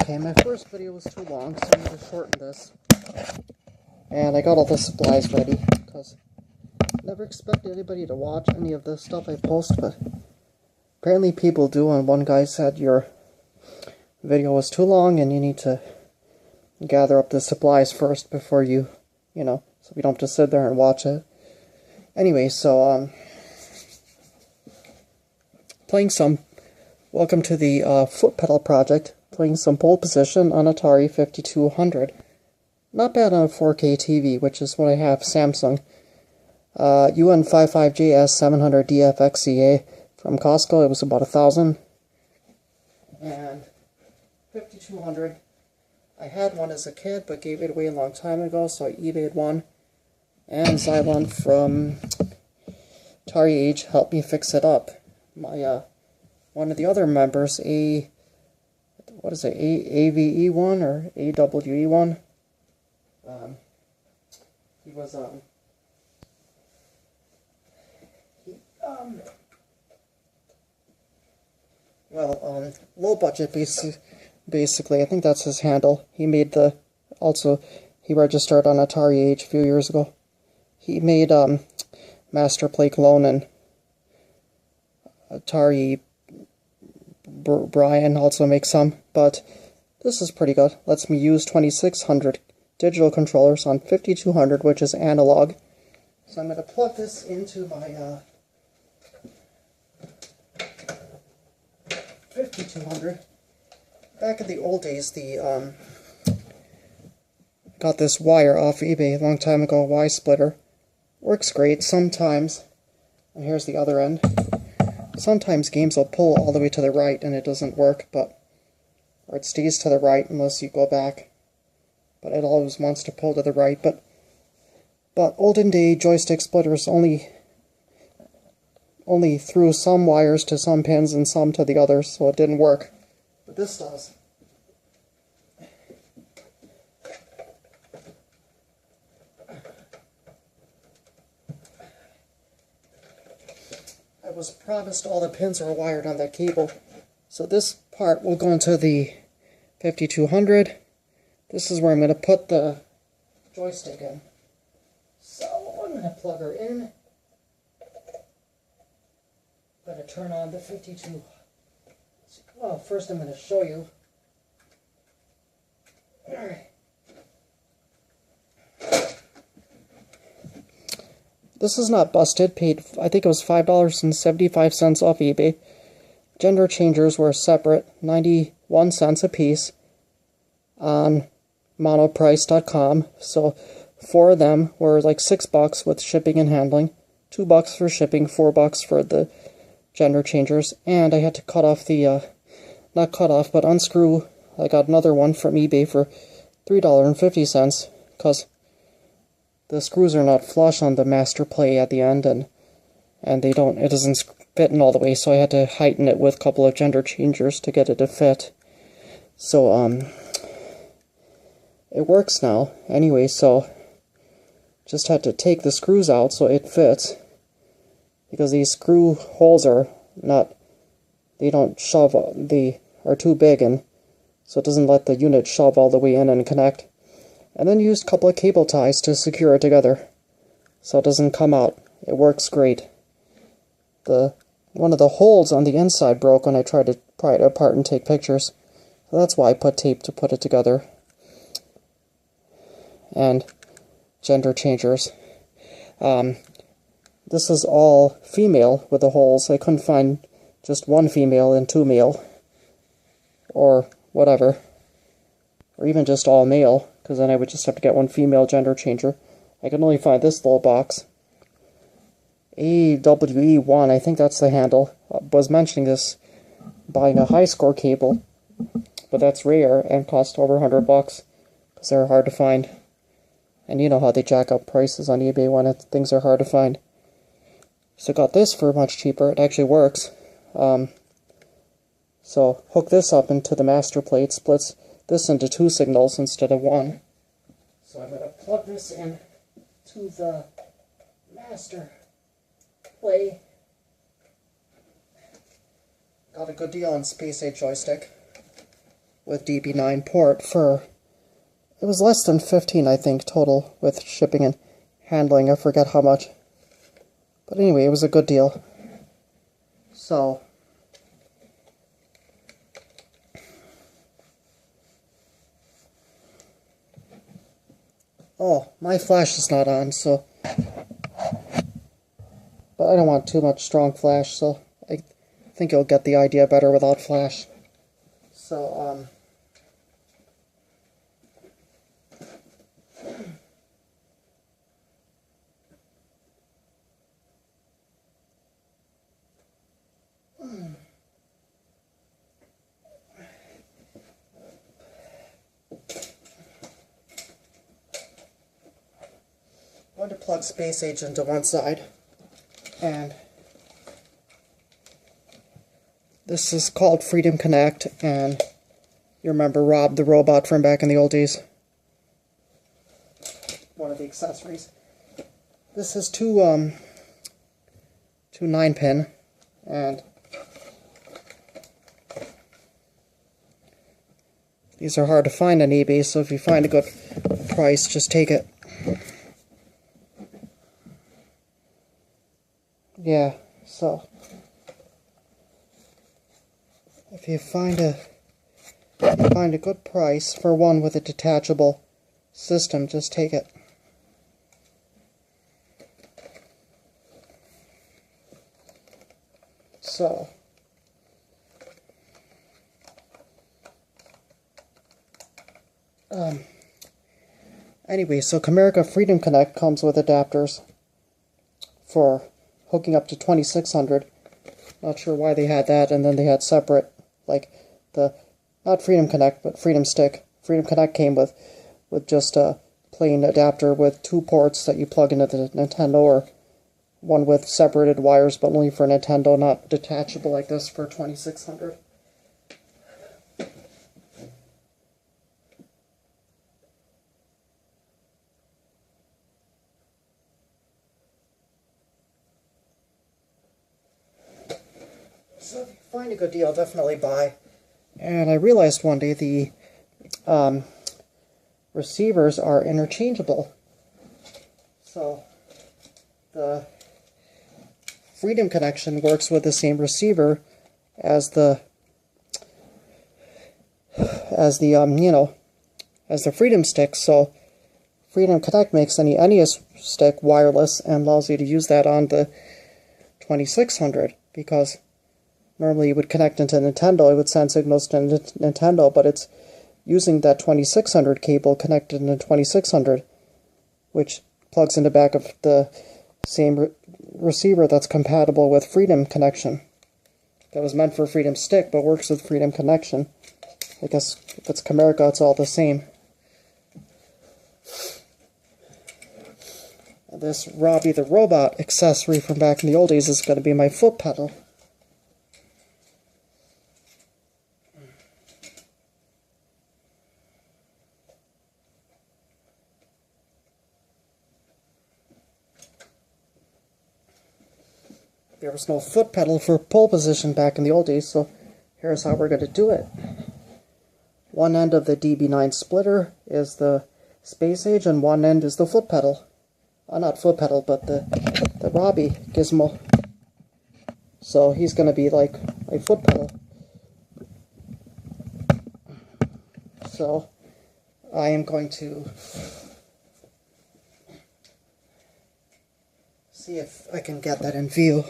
Okay, my first video was too long, so I'm going to shorten this. And I got all the supplies ready, because I never expected anybody to watch any of the stuff I post, but apparently people do, and one guy said your video was too long and you need to gather up the supplies first before you know, so we don't have to sit there and watch it. Anyway, so, playing some, welcome to the foot pedal project, playing some pole position on Atari 5200. Not bad on a 4K TV, which is what I have, Samsung. UN55JS 700 DFXCA from Costco, it was about $1,000. And 5200, I had one as a kid, but gave it away a long time ago, so I eBayed one. And Xylon from Atari Age helped me fix it up. My, one of the other members, AVE1 or AWE1, he was, low budget, basically, I think that's his handle. He made he registered on Atari Age a few years ago. He made, Master Play Clone, and Atari Brian also makes some, but this is pretty good. Lets me use 2600 digital controllers on 5200, which is analog. So I'm going to plug this into my 5200. Back in the old days, got this wire off eBay a long time ago, Y-splitter. Works great sometimes. And here's the other end. Sometimes games will pull all the way to the right and it doesn't work, or it stays to the right unless you go back. But it always wants to pull to the right. But olden day joystick splitters only threw some wires to some pins and some to the others, so it didn't work. But this does. I was promised all the pins are wired on that cable. So this part will go into the 5200. This is where I'm going to put the joystick in. So I'm going to plug her in. I'm going to turn on the 52. Well, first I'm going to show you. Alright. This is not busted. Paid, I think it was $5.75 off eBay. Gender changers were separate, 91 cents a piece on monoprice.com. So 4 of them were like $6 with shipping and handling, $2 for shipping, $4 for the gender changers, and I had to cut off the, not cut off, but unscrew. I got another one from eBay for $3.50, because the screws are not flush on the Master Play at the end, and it doesn't fit in all the way, so I had to heighten it with a couple of gender changers to get it to fit. So, it works now. Anyway, so, just had to take the screws out so it fits, because these screw holes are not, they don't shove, they are too big, and so it doesn't let the unit shove all the way in and connect. And then used a couple of cable ties to secure it together, so it doesn't come out. It works great. One of the holes on the inside broke when I tried to pry it apart and take pictures, so that's why I put tape to put it together. And gender changers. This is all female with the holes. I couldn't find just one female and 2 male, or whatever, or even just all male, because then I would just have to get one female gender changer. I can only find this little box. AWE1, I think that's the handle. I was mentioning this, buying a high score cable, but that's rare and cost over $100 because they're hard to find. And you know how they jack up prices on eBay when things are hard to find. So got this for much cheaper. It actually works. So hook this up into the master plate, splits this into 2 signals instead of 1. So I'm going to plug this in to the master play. Got a good deal on Space Age joystick. with DB9 port for, it was less than 15, I think, total with shipping and handling. I forget how much. But anyway, it was a good deal. So, oh, my flash is not on, so, but I don't want too much strong flash, so I think you'll get the idea better without flash. So, I'm going to plug Space Age into one side, and this is called Freedom Connect, and you remember Rob the robot from back in the old days? One of the accessories. This is two 9-pin, and these are hard to find on eBay, so if you find a good price, just take it. Yeah, so if you find a good price for one with a detachable system, just take it. So anyway, so Camerica Freedom Connect comes with adapters for hooking up to 2600. Not sure why they had that, and then they had separate, like the, not Freedom Connect, but Freedom Stick. Freedom Connect came with just a plain adapter with 2 ports that you plug into the Nintendo, or one with separated wires, but only for Nintendo, not detachable like this for 2600. So if you find a good deal, definitely buy. And I realized one day the receivers are interchangeable. So the Freedom connection works with the same receiver as the Freedom stick. So Freedom Connect makes any NES stick wireless and allows you to use that on the 2600, because normally you would connect into Nintendo, it would send signals to Nintendo, but it's using that 2600 cable connected into 2600, which plugs in the back of the same receiver that's compatible with Freedom connection. That was meant for Freedom Stick, but works with Freedom connection. I guess if it's Camerica, it's all the same. This Robbie the Robot accessory from back in the old days is going to be my foot pedal. There was no foot pedal for pole position back in the old days, so here's how we're going to do it. One end of the DB9 splitter is the Space Age, and one end is the foot pedal. Not foot pedal, but the Robbie gizmo. So he's going to be like a foot pedal. So I am going to see if I can get that in view.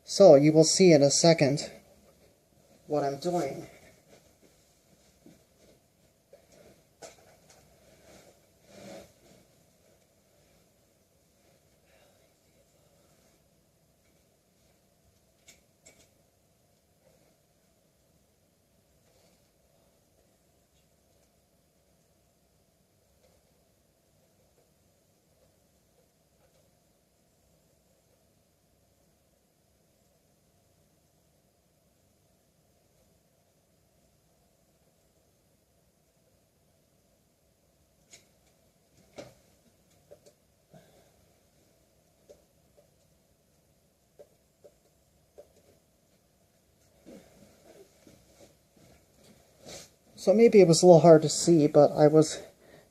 So you will see in a second what I'm doing. So maybe it was a little hard to see, but I was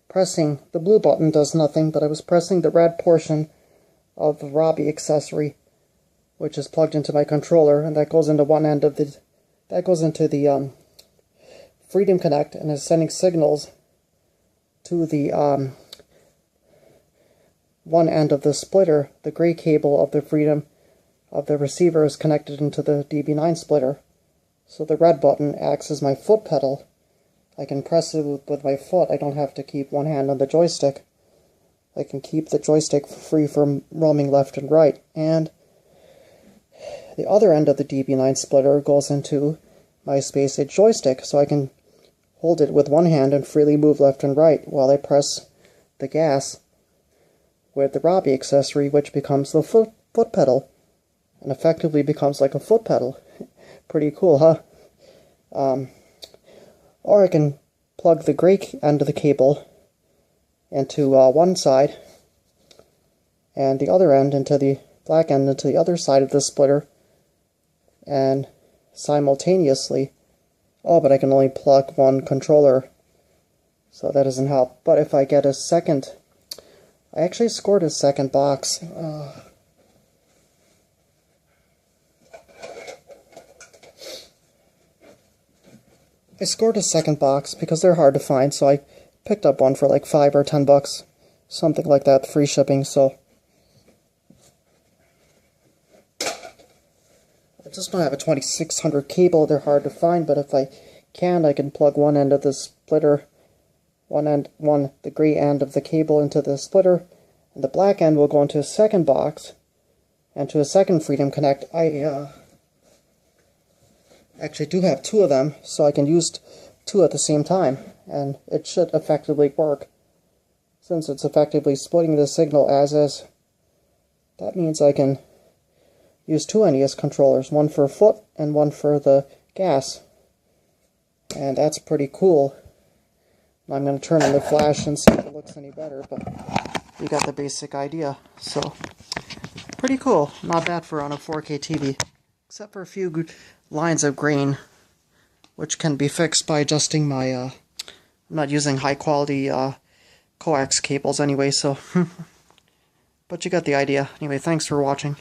pressing, the blue button does nothing, but I was pressing the red portion of the Robbie accessory, which is plugged into my controller, and that goes into one end of the, that goes into the Freedom Connect, and is sending signals to the one end of the splitter. The gray cable of the Freedom of the receiver is connected into the DB9 splitter. So the red button acts as my foot pedal. I can press it with my foot. I don't have to keep one hand on the joystick. I can keep the joystick free from roaming left and right. And the other end of the DB9 splitter goes into my Space Age joystick, so I can hold it with one hand and freely move left and right while I press the gas with the Robbie accessory, which becomes the foot pedal, and effectively becomes like a foot pedal. Pretty cool, huh? Or I can plug the gray end of the cable into one side, and the other end into the black end into the other side of the splitter, and simultaneously, oh, but I can only plug one controller, so that doesn't help. But if I get a second, I actually scored a second box. I scored a second box because they're hard to find, so I picked up one for like $5 or $10, something like that, free shipping. So I just don't have a 2600 cable. They're hard to find, but if I can, I can plug one end of the splitter, the gray end of the cable into the splitter, and the black end will go into a second box and to a second Freedom Connect. I actually do have two of them, so I can use two at the same time, and it should effectively work. Since it's effectively splitting the signal as is, that means I can use two NES controllers, one for foot and one for the gas. And that's pretty cool. I'm going to turn on the flash and see if it looks any better, but you got the basic idea. So, pretty cool. Not bad for on a 4K TV. Except for a few good lines of grain, which can be fixed by adjusting my, I'm not using high quality coax cables anyway, so, but you got the idea. Anyway, thanks for watching.